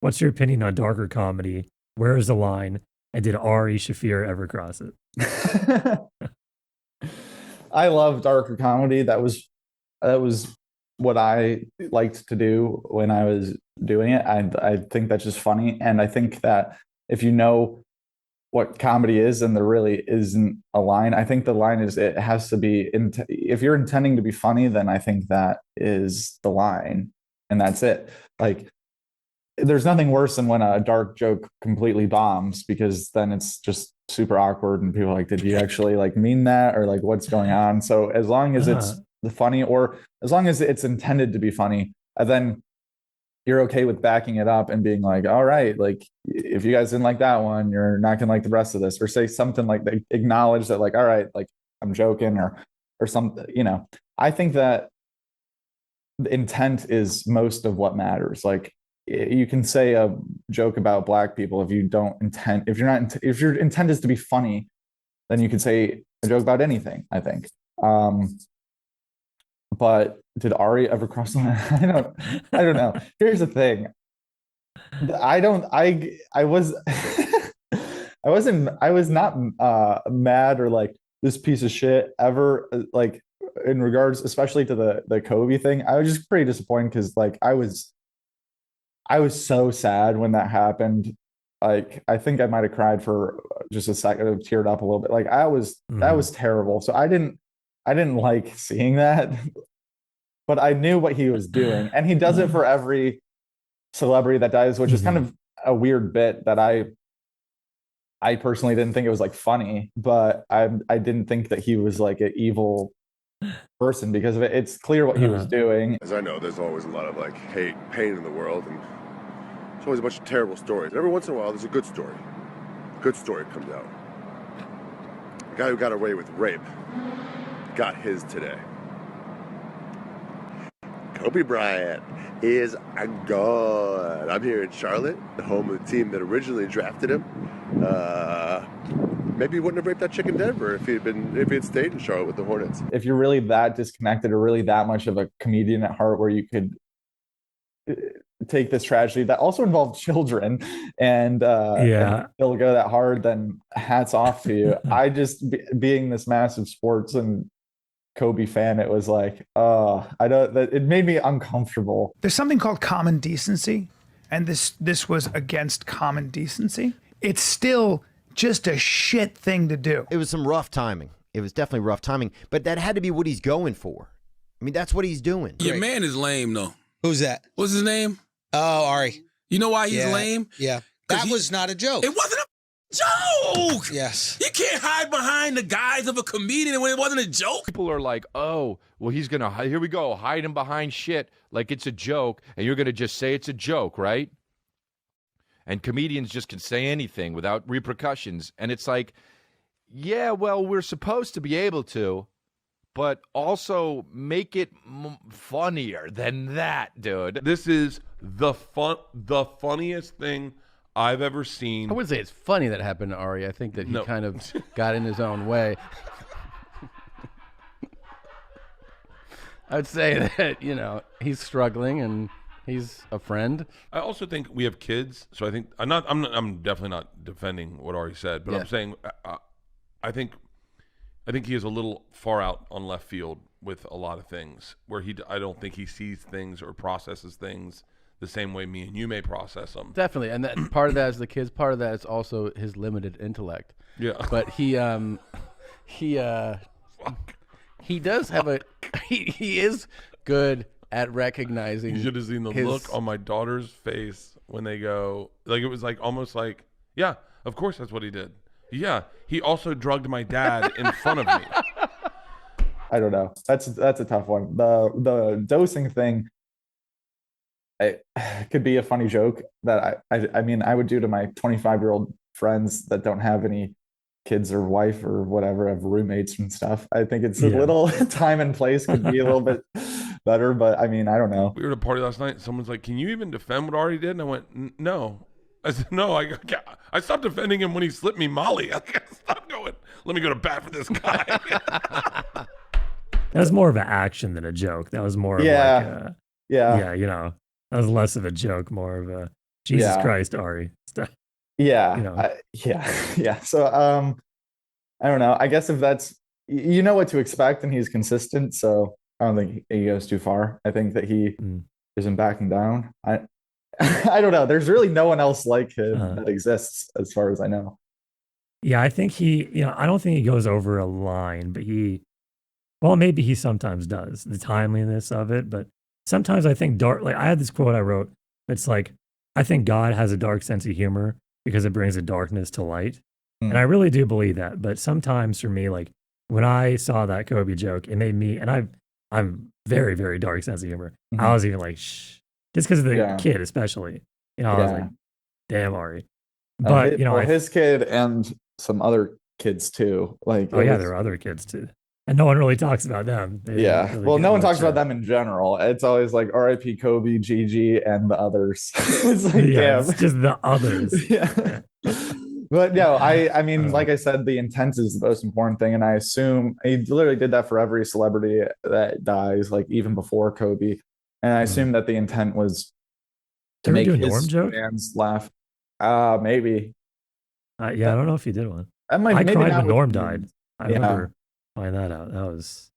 What's your opinion on darker comedy? Where is the line? And did Ari Shaffir ever cross it? I love darker comedy. That was what I liked to do when I was doing it. I think that's just funny, and I think that if you know what comedy is and there really isn't a line, I think the line is it has to be if you're intending to be funny, then I think that is the line, and that's it. Like there's nothing worse than when a dark joke completely bombs because then it's just super awkward and people are like, did you actually like mean that or like what's going on? So as long as Uh, it's the funny or as long as it's intended to be funny, and then you're okay with backing it up and being like, all right, like if you guys didn't like that one, you're not gonna like the rest of this, or say something like that, acknowledge that, like, all right, like I'm joking or something, I think that the intent is most of what matters. Like you can say a joke about black people if you don't intend if you're not if your intent is to be funny, then you can say a joke about anything, I think. Um, but did Ari ever cross the line? I don't know. Here's the thing. I don't I was I was not mad or like this piece of shit ever, like in regards especially to the Kobe thing. I was just pretty disappointed because like I was so sad when that happened. Like I think I might have cried for just a second, teared up a little bit. Like that mm, was terrible. So I didn't like seeing that, but I knew what he was doing. And he does it for every celebrity that dies, which is kind mhm. of a weird bit that I personally didn't think it was like funny, but I didn't think that he was like an evil person because of it. It's clear what he was Uh, doing. As I know, there's always a lot of like hate, pain in the world, and there's always a bunch of terrible stories. And every once in a while, there's a good story. A good story comes out. The guy who got away with rape got his today. Kobe Bryant is gone. I'm here in Charlotte, the home of the team that originally drafted him. Maybe he wouldn't have raped that chick in Denver if he had stayed in Charlotte with the Hornets. If you're really that disconnected or really that much of a comedian at heart where you could take this tragedy that also involved children and yeah. still go that hard, then hats off to you. I just being this massive sports and Kobe fan, it was like, I don't that it made me uncomfortable. There's something called common decency, and this was against common decency. It's still just a shit thing to do. It was some rough timing. It was definitely rough timing, but that had to be what he's going for. I mean, that's what he's doing. Your man is lame, though. Who's that? What's his name? Oh, Ari. You know why he's Yeah. lame? Yeah. 'Cause That was not a joke. It wasn't a joke. Yes. You can't hide behind the guise of a comedian when it wasn't a joke. People are like, oh, well, he's going to, here we go, hide him behind shit like it's a joke, and you're going to just say it's a joke, right? And comedians just can say anything without repercussions. And it's like, yeah, well, we're supposed to be able to, but also make it funnier than that, dude. This is the funniest thing I've ever seen. I wouldn't say it's funny that happened to Ari. I think that he No. kind of got in his own way. I'd say that, he's struggling and he's a friend. I also think we have kids, so I think I'm definitely not defending what Ari said, but Yeah. I'm saying I think he is a little far out on left field with a lot of things where I don't think he sees things or processes things the same way me and you may process them. Definitely. And that part of that is the kids. Part of that is also his limited intellect. Yeah. But he does have he is good at recognizing. You should have seen the look on my daughter's face when they go, like, it was like almost like, yeah, of course that's what he did. Yeah, he also drugged my dad in front of me. I don't know. That's a tough one. The dosing thing, could be a funny joke that I mean I would do to my 25-year-old friends that don't have any kids or wife or whatever, have roommates and stuff. I think it's a little time and place could be a little bit better, but I mean, I don't know. We were at a party last night. Someone's like, "Can you even defend what Ari did?" And I went, "No." I said, "No, I stopped defending him when he slipped me Molly. I stopped going, let me go to bat for this guy." That was more of an action than a joke. That was more of Yeah. that was less of a joke, more of a Jesus Yeah. Christ, Ari. Yeah. You know. Yeah. So I don't know. I guess if that's you know what to expect and he's consistent, so I don't think he goes too far. I think that he isn't backing down. I don't know. There's really no one else like him that exists as far as I know. Yeah, I think I don't think he goes over a line, but well, maybe he sometimes does, the timeliness of it. But sometimes I think like I had this quote I wrote. It's like, I think God has a dark sense of humor because it brings a darkness to light. And I really do believe that. But sometimes for me, like when I saw that Kobe joke, it made me, and I'm very, very dark sense of humor. I was even like, shh, just because of the kid, especially. I was like, damn, Ari. But, his kid and some other kids too. Like, there are other kids too. And no one really talks about them. Yeah. Well, no one talks about them in general. It's always like R.I.P. Kobe, Gigi, and the others. It's like, damn. It's just the others. Yeah. But no, I mean, like I said, the intent is the most important thing. And I assume he literally did that for every celebrity that dies, like even before Kobe. And I assume that the intent was to make his fans laugh. Maybe. I don't know if he did one. I cried when not Norm died. I remember finding that out. That was